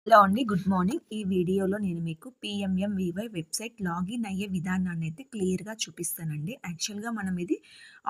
Hello అండి. Good morning. ఈ వీడియోలో నేను మీకు పీఎంఎంవీవై వెబ్‌సైట్ లాగిన్ అయ్యే విధానాన్నయితే క్లియర్‌గా చూపిస్తానండి. యాక్చువల్‌గా మనం ఇది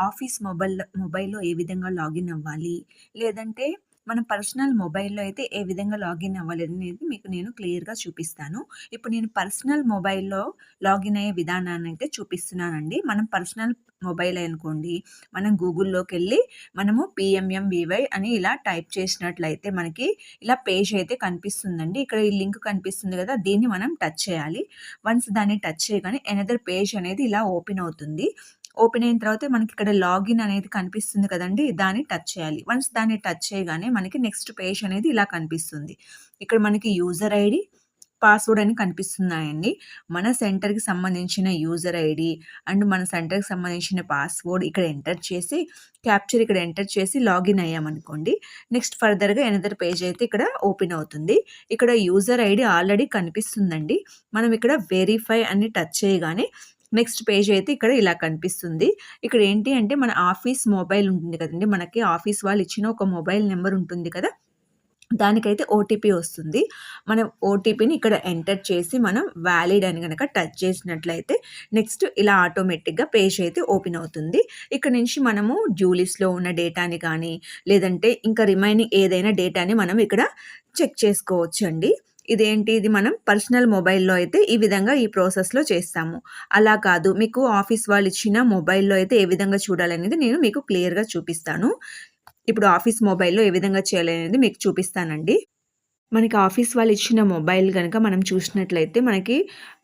ఆఫీస్ మొబైల్‌లో ఏ విధంగా లాగిన్ అవ్వాలి, లేదంటే మన పర్సనల్ మొబైల్‌లో అయితే ఏ విధంగా లాగిన్ అవ్వాలి అనేది మీకు నేను క్లియర్‌గా చూపిస్తాను. ఇప్పుడు నేను పర్సనల్ మొబైల్‌లో లాగిన్ అయ్యే విధానాన్నయితే చూపిస్తున్నానండి. మనం పర్సనల్ మొబైలే అనుకోండి, మనం గూగుల్‌లోకెళ్ళి మనము పీఎంఎంవీవై అని ఇలా టైప్ చేసినట్లయితే మనకి ఇలా పేజ్ అయితే కనిపిస్తుందండి. ఇక్కడ ఈ లింక్ కనిపిస్తుంది గదా! దీన్ని మనం టచ్ చేయాలి. వన్స్ దాన్ని టచ్ చేయగానే అనదర్ పేజ్ అనేది ఇలా ఓపెన్ అవుతుంది. ఓపెన్ అయిన తర్వాత మనకిక్కడ లాగిన్ అనేది కనిపిస్తుంది కదండీ! దాన్ని టచ్ చేయాలి. వన్స్ దాన్ని టచ్ చేయగానే మనకి నెక్స్ట్ పేజ్ అనేది ఇలా కనిపిస్తుంది. ఇక్కడ మనకి యూజర్ ఐడీ, పాస్వర్డ్ అని కనిపిస్తున్నాయండి. మన సెంటర్‌కి సంబంధించిన యూజర్ ఐడీ అండ్ మన సెంటర్‌కి సంబంధించిన పాస్వర్డ్ ఇక్కడ ఎంటర్ చేసి, క్యాప్చర్ ఇక్కడ ఎంటర్ చేసి లాగిన్ అయ్యామనుకోండి. నెక్స్ట్ ఫర్దర్‌గా అనదర్ పేజ్ అయితే ఇక్కడ ఓపెన్ అవుతుంది. ఇక్కడ యూజర్ ఐడీ ఆల్రెడీ కనిపిస్తుందండి. మనం ఇక్కడ వెరిఫై అని టచ్ చేయగానే నెక్స్ట్ పేజ్ అయితే ఇక్కడ ఇలా కనిపిస్తుంది. ఇక్కడ ఏంటి అంటే మన ఆఫీస్ మొబైల్ ఉంటుంది కదండీ! మనకి ఆఫీస్ వాళ్ళు ఇచ్చిన ఒక మొబైల్ నంబర్ ఉంటుంది కదా! దానికైతే ఓటీపీ వస్తుంది. మనం ఓటీపీని ఇక్కడ ఎంటర్ చేసి మనం వాలిడ్ అని గనక టచ్ చేసినట్లయితే నెక్స్ట్ ఇలా ఆటోమేటిక్‌గా పేజ్ అయితే ఓపెన్ అవుతుంది. ఇక్కడ నుంచి మనము డ్యూ లిస్ట్‌లో ఉన్న డేటాని కానీ, లేదంటే ఇంకా రిమైనింగ్ ఏదైనా డేటాని మనం ఇక్కడ చెక్ చేసుకోవచ్చండి. ఇది మనం పర్సనల్ మొబైల్‌లో అయితే ఈ విధంగా ఈ ప్రాసెస్‌లో చేస్తాము. అలా కాదు మీకు ఆఫీస్ వాళ్ళు ఇచ్చిన మొబైల్‌లో అయితే ఏ విధంగా చూడాలనేది నేను మీకు క్లియర్‌గా చూపిస్తాను. ఇప్పుడు ఆఫీస్ మొబైల్‌లో ఏ విధంగా చేయాలనేది మీకు చూపిస్తానండి. మనకి ఆఫీస్ వాళ్ళు ఇచ్చిన మొబైల్ గనక మనం చూసినట్లయితే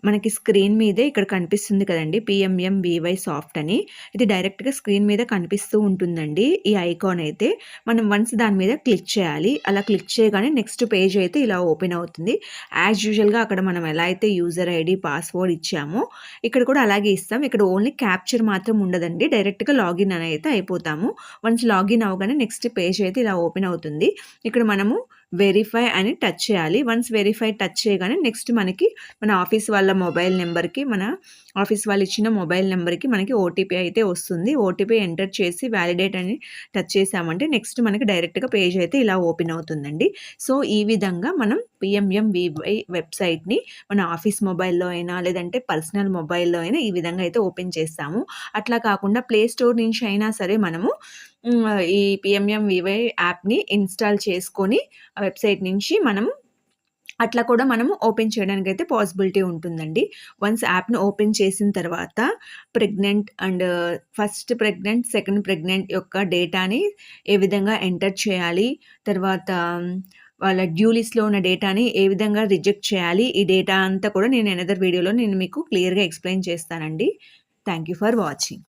మనకి స్క్రీన్ మీదే ఇక్కడ కనిపిస్తుంది కదండీ! పీఎంఎంవీవై సాఫ్ట్ అని. ఇది డైరెక్ట్‌గా స్క్రీన్ మీద కనిపిస్తూ ఉంటుందండి. ఈ ఐకాన్ అయితే. మనం వన్స్ దాని మీద క్లిక్ చేయాలి. అలా క్లిక్ చేయగానే నెక్స్ట్ పేజ్ అయితే ఇలా ఓపెన్ అవుతుంది. యాజ్ యూజువల్‌గా అక్కడ మనం ఎలా అయితే యూజర్ ఐడీ, పాస్వర్డ్ ఇచ్చామో ఇక్కడ కూడా అలాగే ఇస్తాం. ఇక్కడ ఓన్లీ క్యాప్చర్ మాత్రం ఉండదండి. డైరెక్ట్‌గా లాగిన్ అని అయితే అయిపోతాము. వన్స్ లాగిన్ అవ్వగానే నెక్స్ట్ పేజ్ అయితే ఇలా ఓపెన్ అవుతుంది. ఇక్కడ మనము వెరిఫై అని టచ్ చేయాలి. వన్స్ వెరిఫై టచ్ చేయగానే నెక్స్ట్ మనకి మన ఆఫీస్ వాళ్ళ మొబైల్ నంబర్‌కి మన ఆఫీస్ వాళ్ళు ఇచ్చిన మొబైల్ నంబర్‌కి మనకి ఓటీపీ అయితే వస్తుంది. ఓటీపీ ఎంటర్ చేసి వాలిడేట్ అని టచ్ చేశామంటే నెక్స్ట్ మనకి డైరెక్ట్‌గా పేజ్ అయితే ఇలా ఓపెన్ అవుతుందండి. సో, ఈ విధంగా మనం పీఎంఎంవీవై వెబ్‌సైట్‌ని మన ఆఫీస్ మొబైల్‌లో అయినా లేదంటే పర్సనల్ మొబైల్‌లో అయినా ఈ విధంగా అయితే ఓపెన్ చేస్తాము. అట్లా కాకుండా ప్లే స్టోర్ నుంచి అయినా సరే మనము ఈ పీఎంఎంవీవై యాప్‌ని ఇన్‌స్టాల్ చేసుకొని ఆ వెబ్‌సైట్ నుంచి మనము అట్లా కూడా మనము ఓపెన్ చేయడానికైతే పాసిబిలిటీ ఉంటుందండి. వన్స్ యాప్‌ని ఓపెన్ చేసిన తర్వాత pregnant and first pregnant, second pregnant యొక్క డేటాని ఏ విధంగా ఎంటర్ చేయాలి, తర్వాత వాళ్ళ డ్యూ లిస్ట్‌లో ఉన్న డేటాని ఏ విధంగా రిజెక్ట్ చేయాలి, ఈ డేటా అంతా కూడా నేను అనదర్ వీడియోలో నేను మీకు క్లియర్‌గా ఎక్స్‌ప్లెయిన్ చేస్తానండి. Thank you for watching.